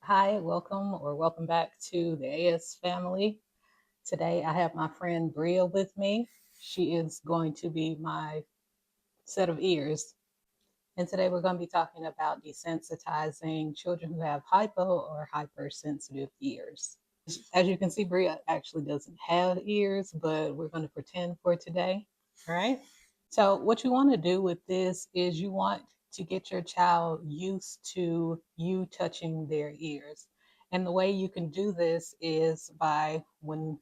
Hi, welcome back to the AS family. Today I have my friend Bria with me. She is going to be my set of ears. And today we're going to be talking about desensitizing children who have hypo or hypersensitive ears. As you can see, Bria actually doesn't have ears, but we're going to pretend for today. All right. So, what you want to do with this is you want to get your child used to you touching their ears. And the way you can do this is by when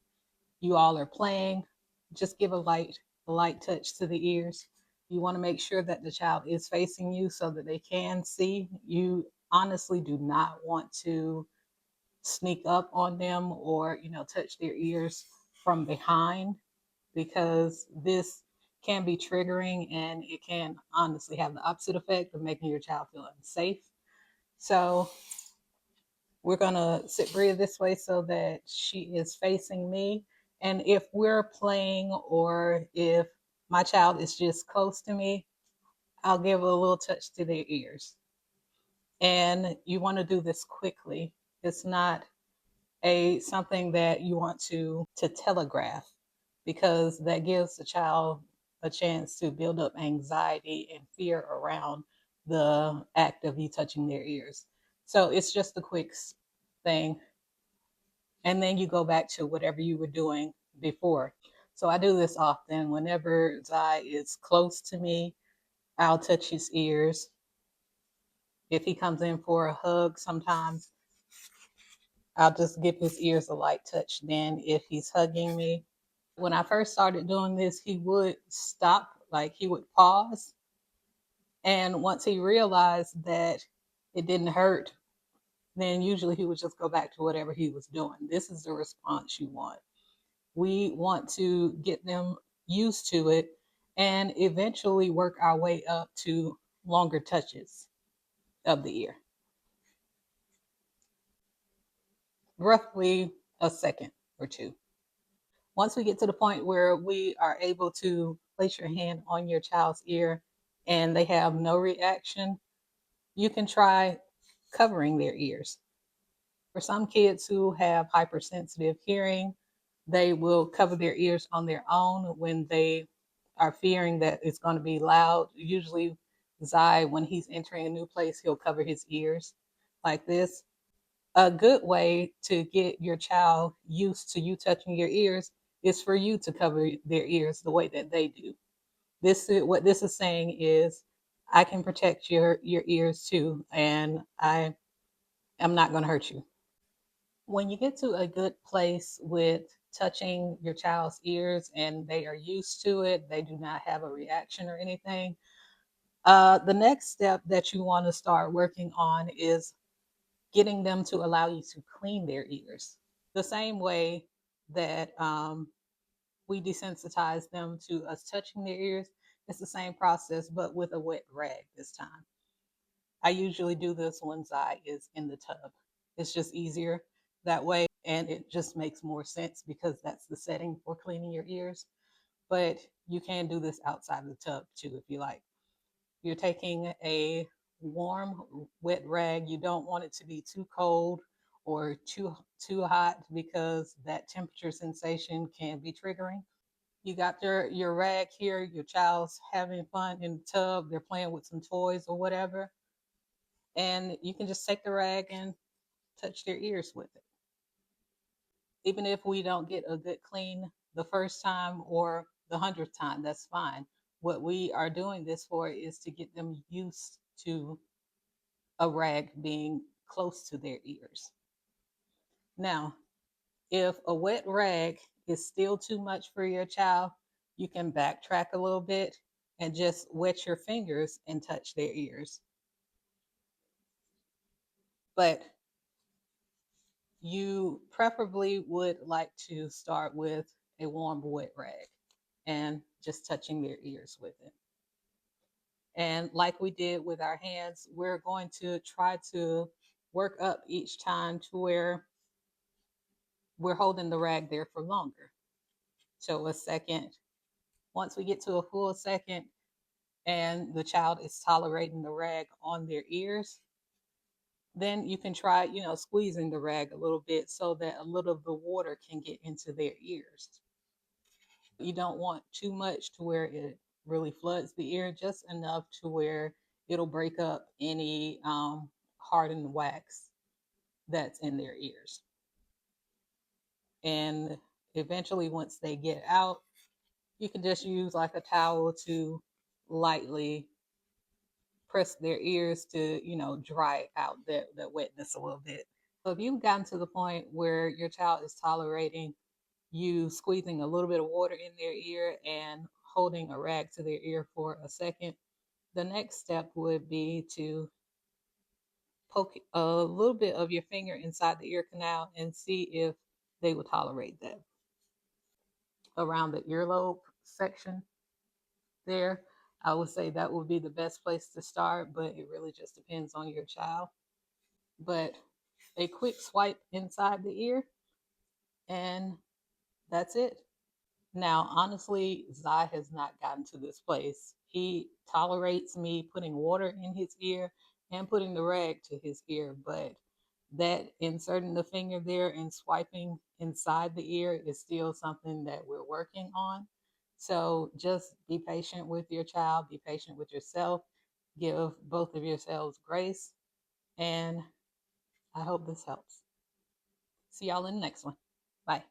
you all are playing, just give a light touch to the ears. You want to make sure that the child is facing you so that they can see. You honestly do not want to sneak up on them or, touch their ears from behind because this can be triggering and it can honestly have the opposite effect of making your child feel unsafe. So we're going to sit Bria this way so that she is facing me. And if we're playing or if my child is just close to me, I'll give a little touch to their ears. And you want to do this quickly. It's not a something that you want to telegraph because that gives the child a chance to build up anxiety and fear around the act of you touching their ears. So it's just a quick thing, and then you go back to whatever you were doing before. So I do this often. Whenever Zai is close to me, I'll touch his ears. If he comes in for a hug, sometimes I'll just give his ears a light touch. Then if he's hugging me, when I first started doing this, he would stop, like he would pause. And once he realized that it didn't hurt, then usually he would just go back to whatever he was doing. This is the response you want. We want to get them used to it and eventually work our way up to longer touches of the ear, roughly a second or two. Once we get to the point where we are able to place your hand on your child's ear and they have no reaction, you can try covering their ears. For some kids who have hypersensitive hearing, they will cover their ears on their own when they are fearing that it's going to be loud. Usually, Zai, when he's entering a new place, he'll cover his ears like this. A good way to get your child used to you touching your ears is for you to cover their ears the way that they do. This is what this is saying is I can protect your ears too, and I am not going to hurt you. When you get to a good place with touching your child's ears and they are used to it, they do not have a reaction or anything. The next step that you want to start working on is getting them to allow you to clean their ears. The same way that we desensitize them to us touching their ears, it's the same process, but with a wet rag this time. I usually do this when Zai is in the tub. It's just easier that way, and it just makes more sense because that's the setting for cleaning your ears. But you can do this outside the tub too if you like. You're taking a warm, wet rag. You don't want it to be too cold or too hot because that temperature sensation can be triggering. You got your rag here. Your child's having fun in the tub. They're playing with some toys or whatever, and you can just take the rag and touch their ears with it. Even if we don't get a good clean the first time or the 100th time, that's fine. What we are doing this for is to get them used to a rag being close to their ears. Now, if a wet rag is still too much for your child, you can backtrack a little bit and just wet your fingers and touch their ears. But you preferably would like to start with a warm, wet rag and just touching their ears with it. And like we did with our hands, we're going to try to work up each time to where we're holding the rag there for longer. So a second. Once we get to a full second and the child is tolerating the rag on their ears, Then you can try, squeezing the rag a little bit so that a little of the water can get into their ears. You don't want too much to where it really floods the ear, just enough to where it'll break up any hardened wax that's in their ears. And eventually, once they get out, you can just use like a towel to lightly press their ears to, dry out that wetness a little bit. So if you've gotten to the point where your child is tolerating you squeezing a little bit of water in their ear and holding a rag to their ear for a second, the next step would be to poke a little bit of your finger inside the ear canal and see if they will tolerate that. Around the earlobe section there, I would say that would be the best place to start, but it really just depends on your child. But a quick swipe inside the ear, and that's it. Now, honestly, Zai has not gotten to this place. He tolerates me putting water in his ear and putting the rag to his ear, but that inserting the finger there and swiping inside the ear is still something that we're working on. So just be patient with your child, be patient with yourself, give both of yourselves grace, and I hope this helps. See y'all in the next one. Bye.